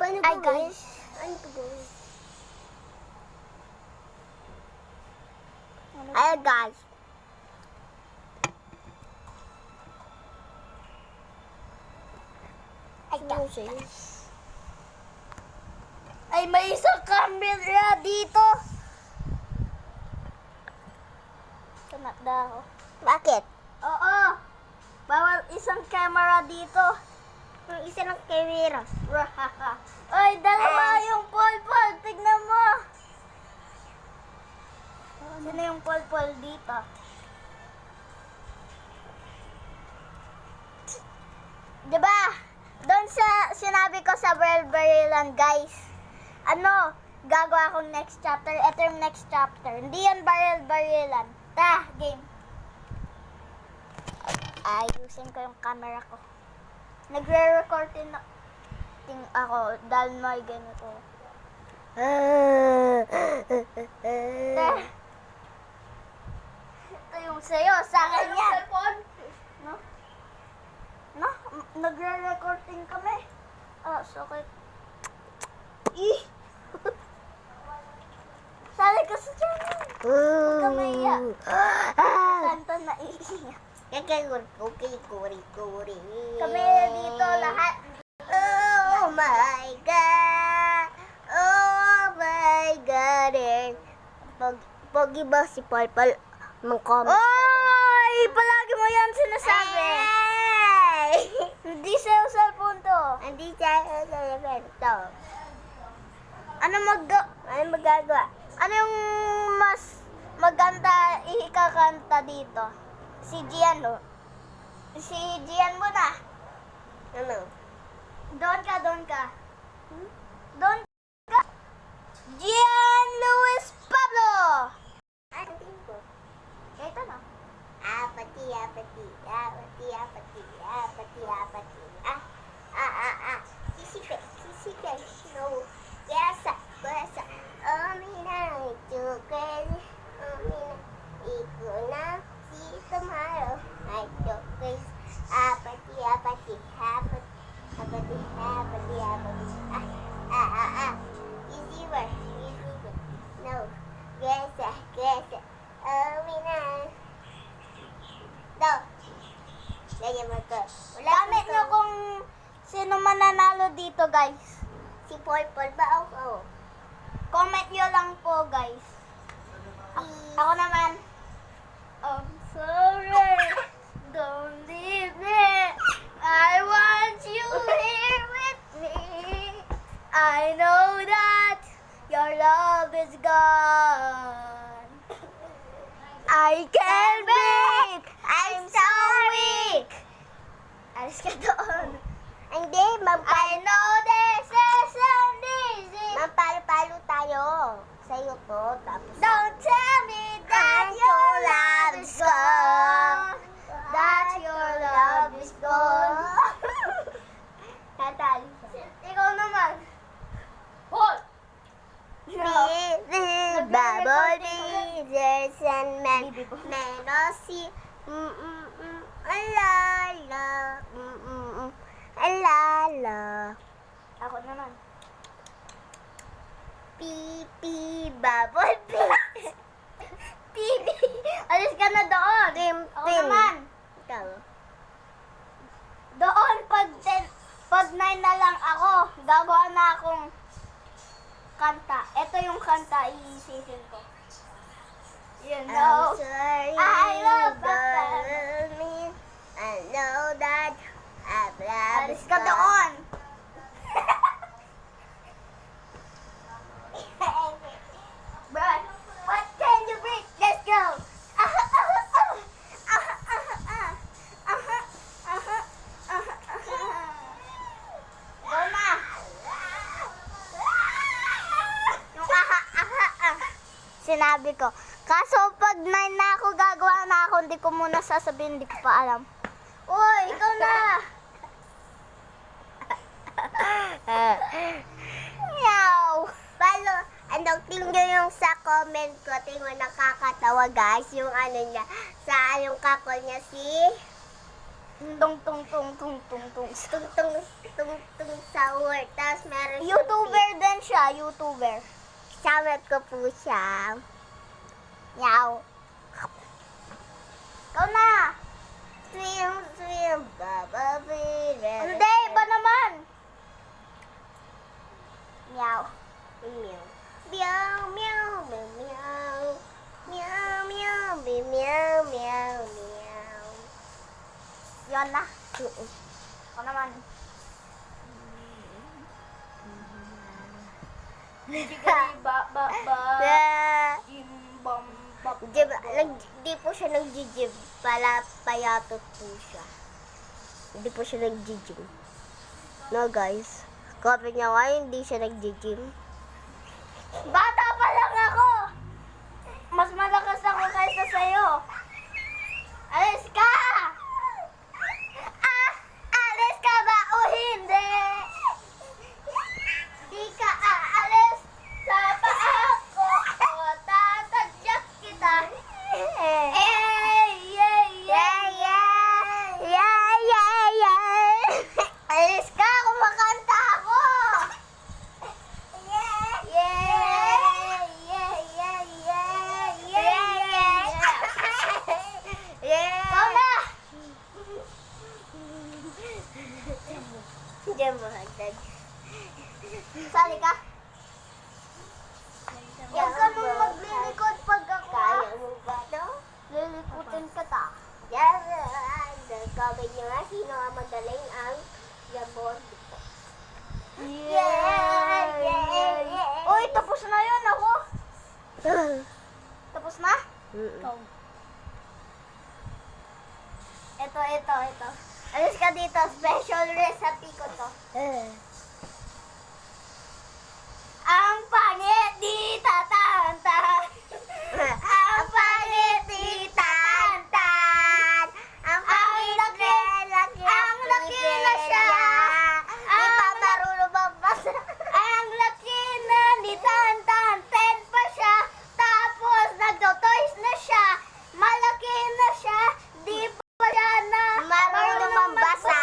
Paano Ay, gawin? guys. Ano to gawin? Ay, guys. Ay, guys. Ay, may isang camera dito. Sunod na ako. Bakit? Oo. Bawal isang camera dito. Yung isa ng camera. Ay, dalawa yung pol-pol. Tignan mo. Sino yung pol-pol dito? Diba? Doon sa sinabi ko sa Barilan, guys. Ano? Gagawa akong next chapter. Ito yung next chapter. Hindi yan Barilan. Game. Ayusin ko yung camera ko. Nagre-record din ako dahil may ganito. Ito yung sa'yo, sa akin yan. No? No? Nagre-record din kami. Sakit. Ih! Sali ka sa channel. Huwag ka maiyak. Kanta na iiyak. Kuri. Kami dito lahat. Oh my God! Oh my God! Pogi ba si Palpal? Mag-comment. Oy! Palagi mo yan sinasabi. Hey! Hindi sa'yo cellphone to. Hindi siya sa evento. Ano magagawa? Ano yung mas maganda ikakanta dito? Si Gian, no? Si Gian mo na. Ano? Doon ka. Doon ka. Gian Luis Pablo! Ano din ko? Ito na. Apati. Sisipe. No. Yes. Omina, chukay. Omina, ikuna. Si tomorrow. I chukay. Apati. Easy work. No. Yes. Omina. No. Ganyan mo to. Comment nyo kung sino mananalo dito, guys. Si Paul ba ako? Comment nyo lang po, guys. Ako naman. I'm sorry. Don't leave me. I want you here with me. I know that your love is gone. I can't breathe. I'm so weak. Alis ka doon. Hindi, I know this isn't easy. mampalo-palo tayo. Sa'yo to, tapos... Don't tell me that your love is gone. That your love is gone. Tatali. Ikaw naman. Hold! Bubble bees and menosy. Alala. Ako naman. Pipi bubble bees. Pipi! Alis ka na doon. Ako naman. Ikaw. Doon, pag 9 na lang ako, gagawa na akong kanta. Ito yung kanta, iisipin ko. You know, I'm sorry. I love don't me. I know that I've loved alis ka doon. Bro, what can you bring? Let's go. Go na. Yung sinabi ko. Kaso pag 9 na ako, gagawa na ako, hindi ko muna sasabihin, hindi ko pa alam. Uy, ikaw na. Meow. Palo, tingnan yung sa comment ko, tingnan nakakatawa guys, yung ano niya, sa yung kakol niya si Tung tung tung tung tung tung. Tung sour. Tapos meron siyang YouTuber din siya, YouTuber. Samet ko po siya. Meow. Ikaw na. Swim, swim, baba, baby. Hindi, iba naman. Meow. Meow. Meow, meow, meow, meow. Meow, meow, meow, meow, meow. Yan na. Ako naman. Jim bam bam. Di po siya nagjijib. Payatot po siya. Hindi po siya nagjijim. No, guys. Copy niya nga, hindi siya nagjijim. Bata pa lang ako. Mas malakas ako kaysa sa'yo. Alis ka! Ah! Alis ka ba o hindi? Di ka aalis sa paa ko o tatadyak kita. Yeah, Yeah! Alis ka! Kumakanta ako! Ikaw na! Diyan mo hagdag. Sali ka? Huwag ka nung Diyan mo maglilikod pag ako Kaya mo ba to? lilikutin ka ta. Yan. Comment nyo nga sino ang magaling ang Jabon. Uy, tapos na yun ako. Tapos na? Ikaw. Ito. Alis ka dito. Special recipe ko to. Ang pangit di tatantan. Ang pangit di tatantan. Ang laki na siya. Ang marunong magbasa. Ang laki na ni Tantan. 10 pa siya. Tapos nagdo-toys na siya. Malaki na siya. Di pa siya na Marunong mambasa.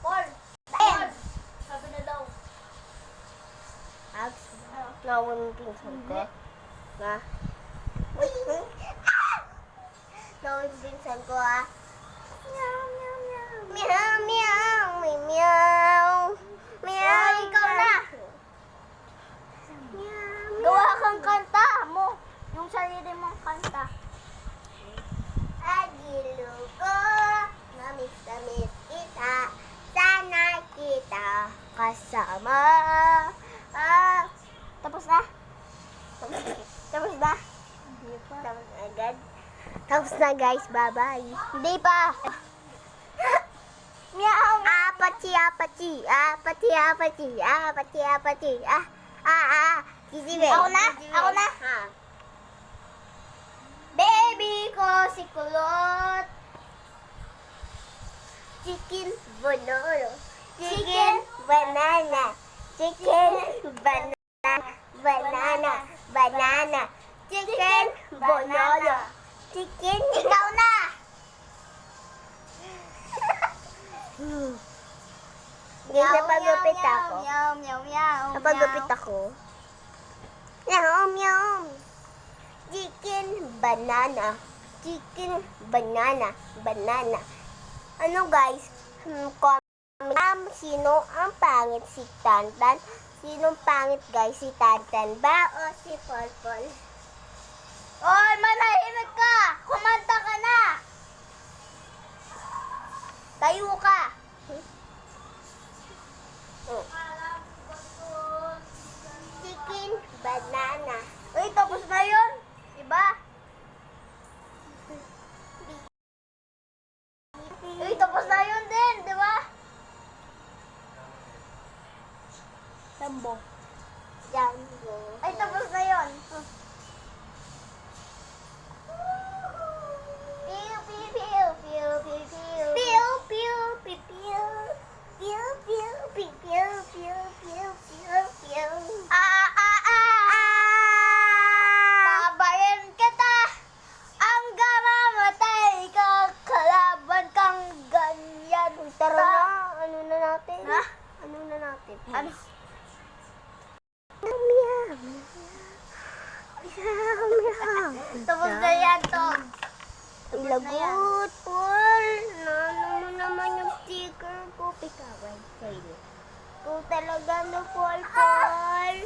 Paul. Sabi na daw. Nawon yung pinsan ko. Na? Nawon yung pinsan ko ah. Meow, meow, meow. Meow, meow, meow. Meow, Ay, ikaw na. Meow, Gawa kang kanta mo. Yung sarili mong kanta. Agilo ko, namis kita, sana kita kasama. Tapos na? Tapos na? Tapos agad. Tapos na guys, bye-bye. Hindi pa. Meow. Apati, apati, apati, apati, apati, apati, Sisibe. Ako na? Ako na? Ha. Baby ko si Kulot. Chicken banana. Chicken banana. Chicken banana. Banana. Banana. Chicken banana. Chicken. Ikaw na. Napagupit ako. Meow, meow, meow. Napagupit ako. Meow, meow. Chicken banana. Chicken banana. Banana. Ano guys? Comment sino ang pangit, si Tantan? Sinong pangit guys? Si Tantan ba o si Polpol? Oy, manahimik ka. Kumanta ka na. Tayo ka. Chicken banana. Uy, tapos na yun. Diba? Uy, tapos na yun din. Diba? Tambo. Jumbo. Ay, tapos na yun. Pew, pew, pew, pew, pew, pew. Pew, pew, pew, pew. Pew, pew, pew, pew, pew, pew, pew, pew. Babayan kita hanggang mamatay ka lang. Ate Pis. Ano? Meow, meow, meow. Tapos na yan to. Ang lagot, Paul. Nano mo naman yung sticker ko. Pikaway sa'yo. Kung talaga no, Paul, Paul.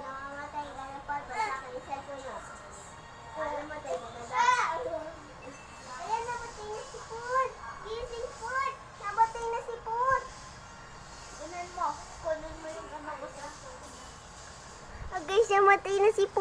Namamatay ka na, Paul. Pagkakalisal ko na. Namamatay ka na. Ayan, namatay na si Paul. Gising, Paul. Namatay na si Paul. Kunin mo. Kunin mo yung anak ko sa Guys, namatay na si Paul.